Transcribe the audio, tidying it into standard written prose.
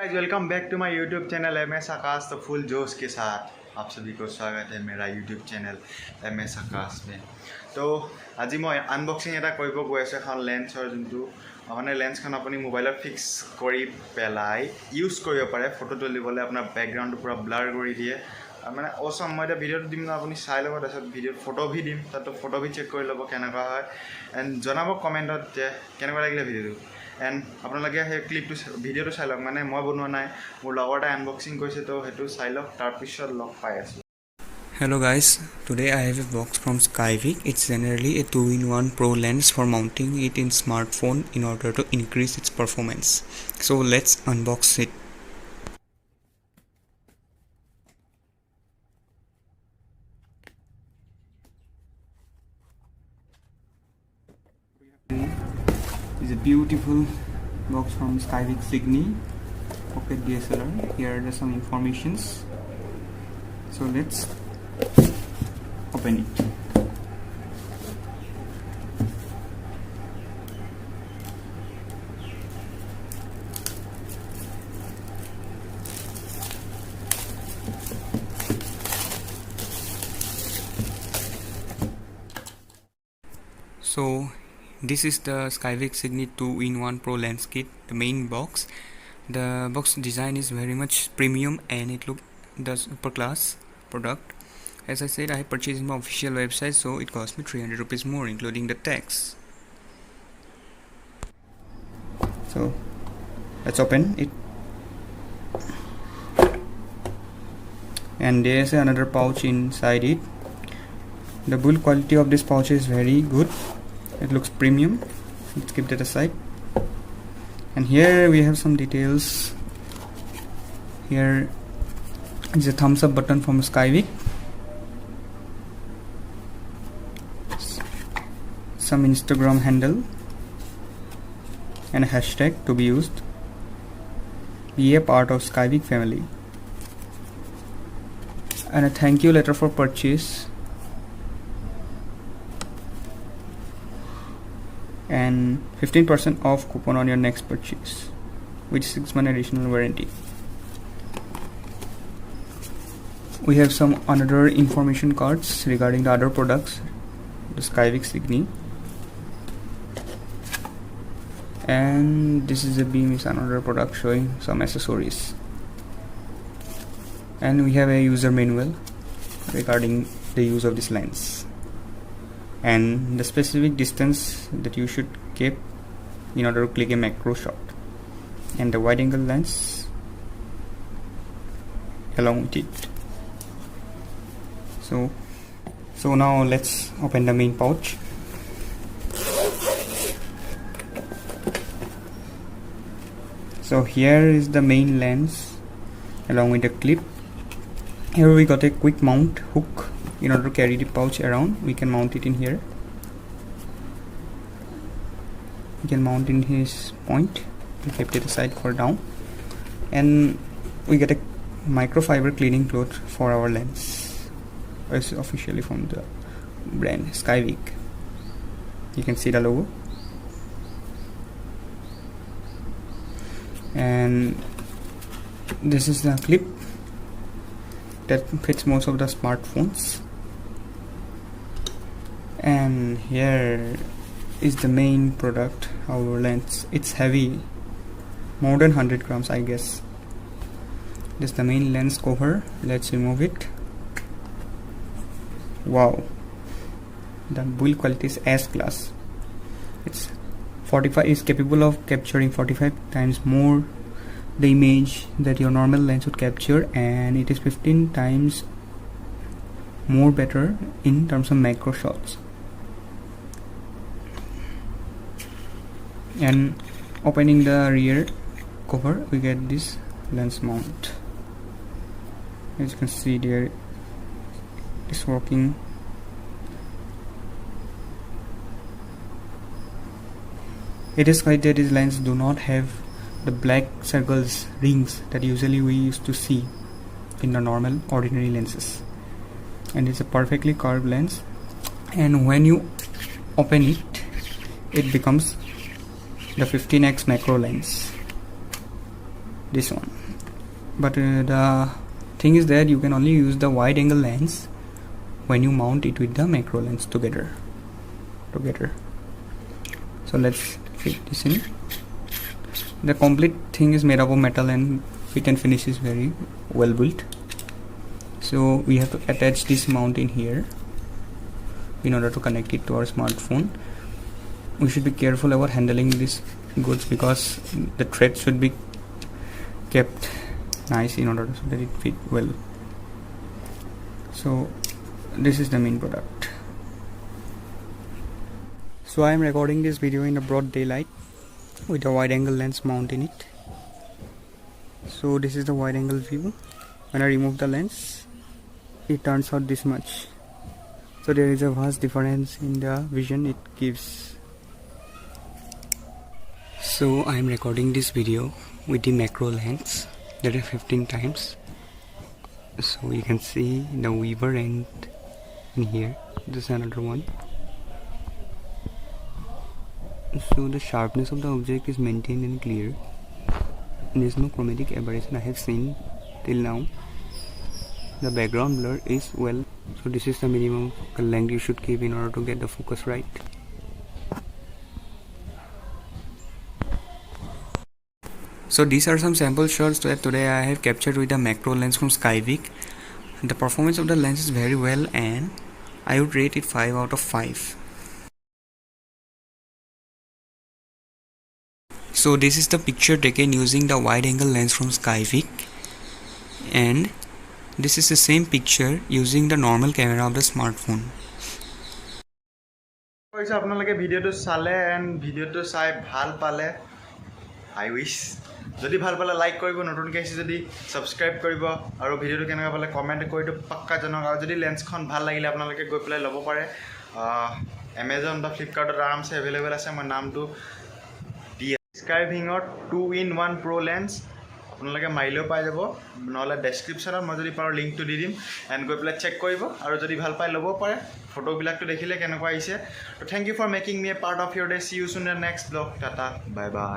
Guys welcome back to my YouTube channel M S Akash. तो full जोश के साथ आप सभी को स्वागत है मेरा यूट्यूब चैनल एम एस आकाश में। तो आज मैं अनबॉक्सिंग এটা কৰিব গৈ আছো এখন লেন্সৰ যোনটো মানে লেন্সখন আপুনি মোবাইলত ফিক্স কৰি পেলাই ইউজ কৰিব পাৰে ফটো তুলিবলৈ আপোনাৰ বেকগ্ৰাউণ্ডটো পুৰা ব্লাৰ কৰি দিয়ে মানে অসম মই এটা ভিডিঅ'টো দিম না আপুনি চাই ল'ব তাৰপিছত ভিডিঅ'ত ফটো ভি দিম তাতো ফটো ভি চেক কৰি ল'ব কেনেকুৱা হয় এণ্ড জনাব কমেণ্টত যে কেনেকুৱা লাগিলে ভিডিঅ'টো एंड आपलोगे क्लिप भिडिओ चाई लग माने मैं बनवा ना मोर लगते अनबॉक्सिंग कैसे तो हेतु चाई लग तार लग पाई आसो। Hello guys, today I have a box from Skyvik. It's generally a 2-in-1 pro lens for mounting it in smartphone in order to increase its performance. So let's unbox it. It's a beautiful box from Skyvik Signi Pocket DSLR. Here are some informations. So let's open it. So this is the Skyvik Signi 2-in-1 Pro Lens Kit, the main box. The box design is very much premium and it looks the super class product. As I said, I have purchased my official website, so it cost me 300 rupees more including the tax. So let's open it. And there's another pouch inside it. The build quality of this pouch is very good. It looks premium. Let's keep that aside. And here we have some details. Here is a thumbs up button from Skyvik, some Instagram handle and a hashtag to be used. Be a part of Skyvik family. And a thank you letter for purchase. And 15% off coupon on your next purchase with 6-month additional warranty. We have some another information cards regarding the other products, the Skyvik Signi, and this is a beam is another product showing some accessories, and we have a user manual regarding the use of this lens and the specific distance that you should keep in order to click a macro shot, and the wide angle lens along with it. So now let's open the main pouch. So here is the main lens along with the clip. Here we got a quick mount hook. In order to carry the pouch around, we can mount it in here. We can mount in his point. We kept it aside for down, and we get a microfiber cleaning cloth for our lens. It's officially from the brand Skyvik. You can see the logo, and this is the clip that fits most of the smartphones. And here is the main product, our lens. It's heavy, more than 100 grams I guess. This is the main lens cover. Let's remove it. Wow, the build quality is S class. It's 45 is capable of capturing 45 times more the image that your normal lens would capture, and it is 15 times more better in terms of macro shots. And opening the rear cover, we get this lens mount. As you can see there, it's working. It is quite that these lenses do not have the black circles rings that usually we used to see in the normal ordinary lenses, and it's a perfectly curved lens, and when you open it, it becomes the 15x macro lens. this one. But the thing is that you can only use the wide angle lens when you mount it with the macro lens together. So let's fit this in. The complete thing is made up of metal and fit and finish is very well built. So we have to attach this mount in here in order to connect it to our smartphone. We should be careful about handling these goods because the thread should be kept nice in order so that it fit well. So this is the main product. So I am recording this video in a broad daylight with a wide angle lens mount in it. So this is the wide angle view. When I remove the lens, it turns out this much. So there is a vast difference in the vision it gives. So I am recording this video with the macro lens, that is 15 times. So you can see the weaver end in here. This is another one. So the sharpness of the object is maintained and clear. There is no chromatic aberration I have seen till now. The background blur is well. So this is the minimum length you should keep in order to get the focus right. So these are some sample shots that today I have captured with the macro lens from Skyvik. The performance of the lens is very well and I would rate it 5 out of 5. So this is the picture taken using the wide angle lens from Skyvik, and this is the same picture using the normal camera of the smartphone. কৈছে আপোনালোকে ভিডিওটো চালে and ভিডিওটো চাই ভাল পালে I wish যদি ভাল পালে লাইক কৰিব নতুনকৈ আহিছে যদি সাবস্ক্ৰাইব কৰিব আৰু ভিডিওটো কেনেকুৱা পালে কমেন্ট কৰি দিও পাক্কা জনক আৰু যদি লেন্সখন ভাল লাগিলে আপোনালোকে গৈ পেলাই ল'ব পাৰে Amazon বা Flipkartত আৰামছে अवेलेबल আছে মই নামটো Skyvik 2-in-1 Pro lens আপোনালোকে মাইলেও পাই যাব নহলে ডেসক্ৰিপচনত মই যদি পাৰো লিংকটো দি দিম এন্ড গৈ পেলাই চেক কৰিব আৰু যদি ভাল পাই ল'ব পাৰে ফটোবিলাকটো দেখিলে কেনেকুৱা আহিছে তো thank you for making me a part of your day see you soon in the next blog tata bye by